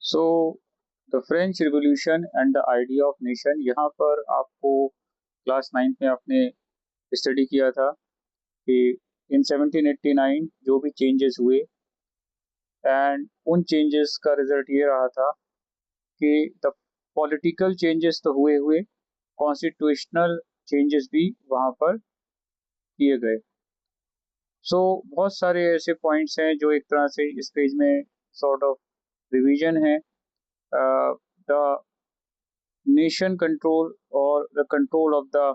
So the French revolution and the idea of nation, यहाँ पर आपको क्लास 9 में आपने स्टडी किया था कि इन 1789 जो भी चेंजेस हुए, एंड उन चेंजेस का रिजल्ट ये रहा था कि द पॉलिटिकल चेंजेस तो हुए हुए, कॉन्स्टिट्यूशनल चेंजेस भी वहाँ पर किए गए। सो बहुत सारे ऐसे पॉइंट्स हैं जो एक तरह से इस पेज में सॉर्ट ऑफ रिवीजन है। The nation control or the control of the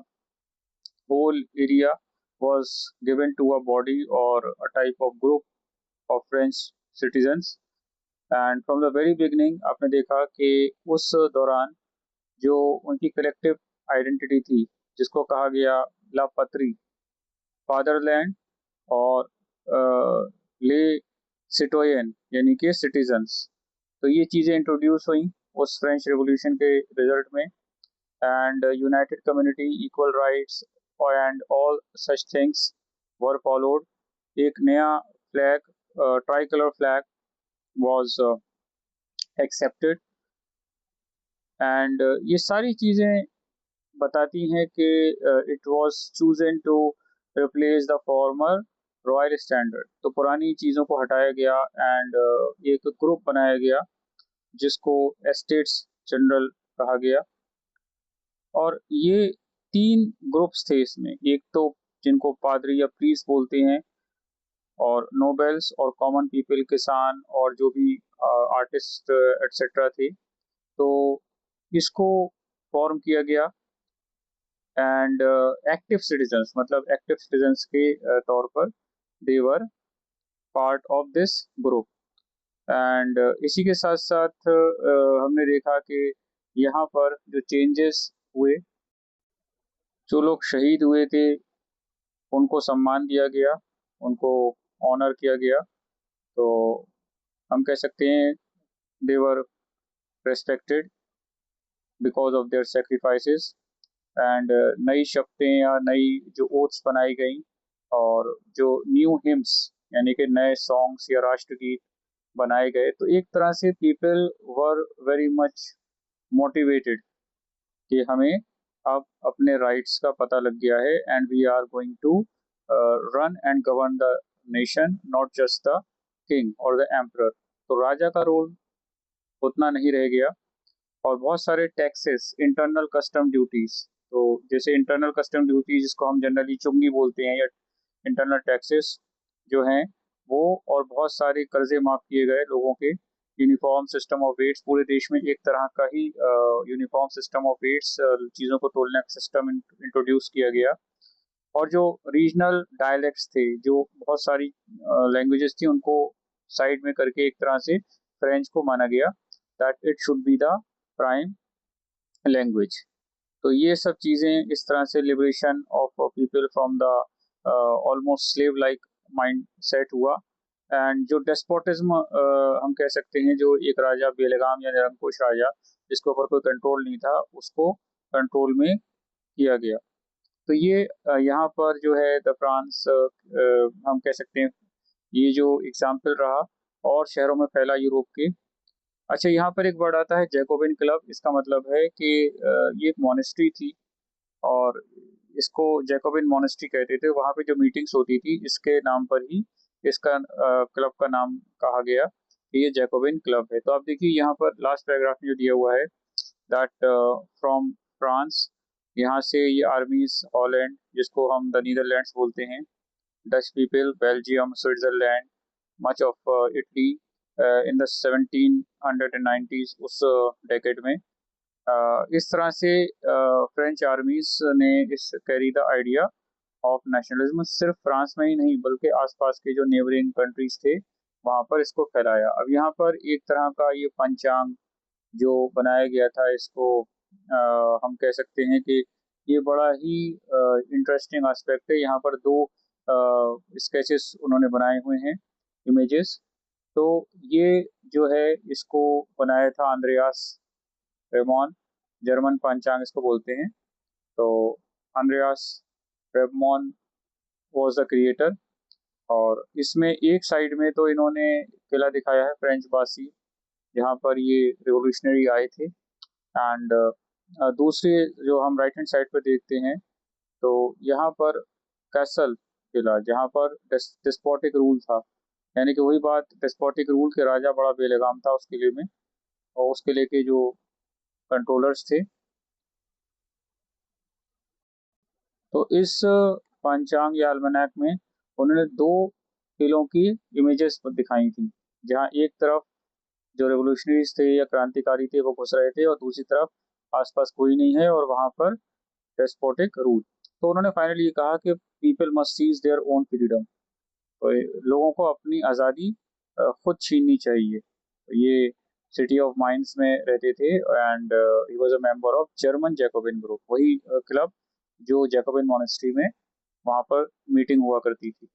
whole area was given to a body or a type of group of French citizens, and from the very beginning आपने देखा कि उस दौरान जो उनकी collective identity थी, जिसको कहा गया ला पत्री, फादरलैंड, और ले सिटोयन यानी कि सिटीजन्स, तो ये चीज़ें इंट्रोड्यूस हुई उस फ्रेंच रिवॉल्यूशन के रिजल्ट में। and united community, equal rights and all such things were followed. एक नया flag, tricolour flag was accepted, and ये सारी चीज़ें बताती हैं कि it was chosen to replace the former royal standard. तो पुरानी चीज़ों को हटाया गया एंड एक ग्रुप बनाया गया जिसको एस्टेट्स जनरल कहा गया। और ये 3 ग्रुप्स थे इसमें, एक तो जिनको पादरी या प्रीस्ट बोलते हैं, और नोबेल्स और कॉमन पीपल, किसान और जो भी आर्टिस्ट एटसेट्रा थे। तो इसको फॉर्म किया गया, एंड एक्टिव सिटीजन्स, मतलब एक्टिव सिटीजन्स के तौर पर they were part of this group. And इसी के साथ साथ हमने देखा कि यहाँ पर जो चेंजेस हुए, जो लोग शहीद हुए थे उनको सम्मान दिया गया, उनको ऑनर किया गया। तो हम कह सकते हैं they were respected because of their sacrifices. And नई शपथें या नई जो ओथ्स बनाई गई, और जो न्यू हिम्स यानी कि नए सॉन्ग्स या राष्ट्रगीत बनाए गए, तो एक तरह से people were very much motivated कि हमें अब अपने राइट्स का पता लग गया है, and we are going to run and govern the nation, not just the king और द एम्परर। तो राजा का रोल उतना नहीं रह गया, और बहुत सारे टैक्सेस, इंटरनल कस्टम ड्यूटीज, तो जैसे इंटरनल कस्टम ड्यूटी जिसको हम जनरली चुंगी बोलते हैं, या इंटरनल टैक्सेस जो हैं वो, और बहुत सारे कर्जे माफ किए गए लोगों के। यूनिफॉर्म सिस्टम ऑफ वेट्स, पूरे देश में एक तरह का ही यूनिफॉर्म सिस्टम ऑफ वेट्स, चीज़ों को तोलने का सिस्टम इंट्रोड्यूस किया गया। और जो रीजनल डायलेक्ट्स थे, जो बहुत सारी लैंग्वेजेस थी, उनको साइड में करके एक तरह से फ्रेंच को माना गया that it should be the prime language. तो ये सब चीज़ें इस तरह से liberation of people from the almost slave like mind set हुआ। एंड जो डेस्पोटिज्म हम कह सकते हैं, जो एक राजा बेलगाम या निरंकुश राजा जिसके ऊपर कोई कंट्रोल नहीं था, उसको कंट्रोल में किया गया। तो ये यहाँ पर जो है द फ्रांस, हम कह सकते हैं ये जो एग्जाम्पल रहा और शहरों में फैला यूरोप के। अच्छा, यहाँ पर एक वर्ड आता है जैकोबिन क्लब। इसका मतलब है कि ये एक मोनेस्ट्री थी, और इसको जैकोबिन मोनेस्ट्री कहते थे। वहाँ पे जो मीटिंग्स होती थी, इसके नाम पर ही इसका क्लब का नाम कहा गया कि ये जैकोबिन क्लब है। तो आप देखिए यहाँ पर लास्ट पैराग्राफ में जो दिया हुआ है दैट फ्रॉम फ्रांस, यहाँ से ये आर्मीज हॉलैंड, जिसको हम द नीदरलैंड्स बोलते हैं, Dutch people, Belgium, Switzerland, much of Italy in the 1790s, उस डेकेड में। इस तरह से फ्रेंच आर्मीज ने इस carry the idea of nationalism सिर्फ फ्रांस में ही नहीं बल्कि आसपास के जो नेबरिंग कंट्रीज थे वहां पर इसको फैलाया। अब यहाँ पर एक तरह का ये पंचांग जो बनाया गया था, इसको हम कह सकते हैं कि ये बड़ा ही इंटरेस्टिंग एस्पेक्ट है। यहाँ पर 2 स्केचेस उन्होंने बनाए हुए हैं, इमेजेस। तो ये जो है इसको बनाया था अंद्रेयास रेमॉन, जर्मन पंचांग इसको बोलते हैं। तो Andreas Ramon was the creator, और इसमें एक साइड में तो इन्होंने किला दिखाया है फ्रेंच बासी, जहाँ पर ये रिवोल्यूशनरी आए थे। एंड दूसरे जो हम राइट हैंड साइड पर देखते हैं, तो यहाँ पर कैसल किला, जहाँ पर डिस्पोटिक रूल था, यानी कि वही बात, डिस्पोटिक रूल के राजा बड़ा बेलगाम था उस किले में, और उस किले के जो कंट्रोलर्स थे। तो इस पंचांग या अल्मनैक में उन्होंने दो किलों की इमेजेस दिखाई थी, जहाँ एक तरफ जो रेवोल्यूशनरीज थे या क्रांतिकारी थे वो घुस रहे थे, और दूसरी तरफ आसपास कोई नहीं है और वहां पर डेस्पोटिक रूल। तो उन्होंने फाइनली ये कहा कि people must seize their own freedom, तो लोगों को अपनी आज़ादी खुद छीननी चाहिए। तो ये सिटी ऑफ माइंस में रहते थे, and he was a member of German Jacobian group, वही क्लब जो जैकोबिन मॉनेस्ट्री में वहाँ पर मीटिंग हुआ करती थी।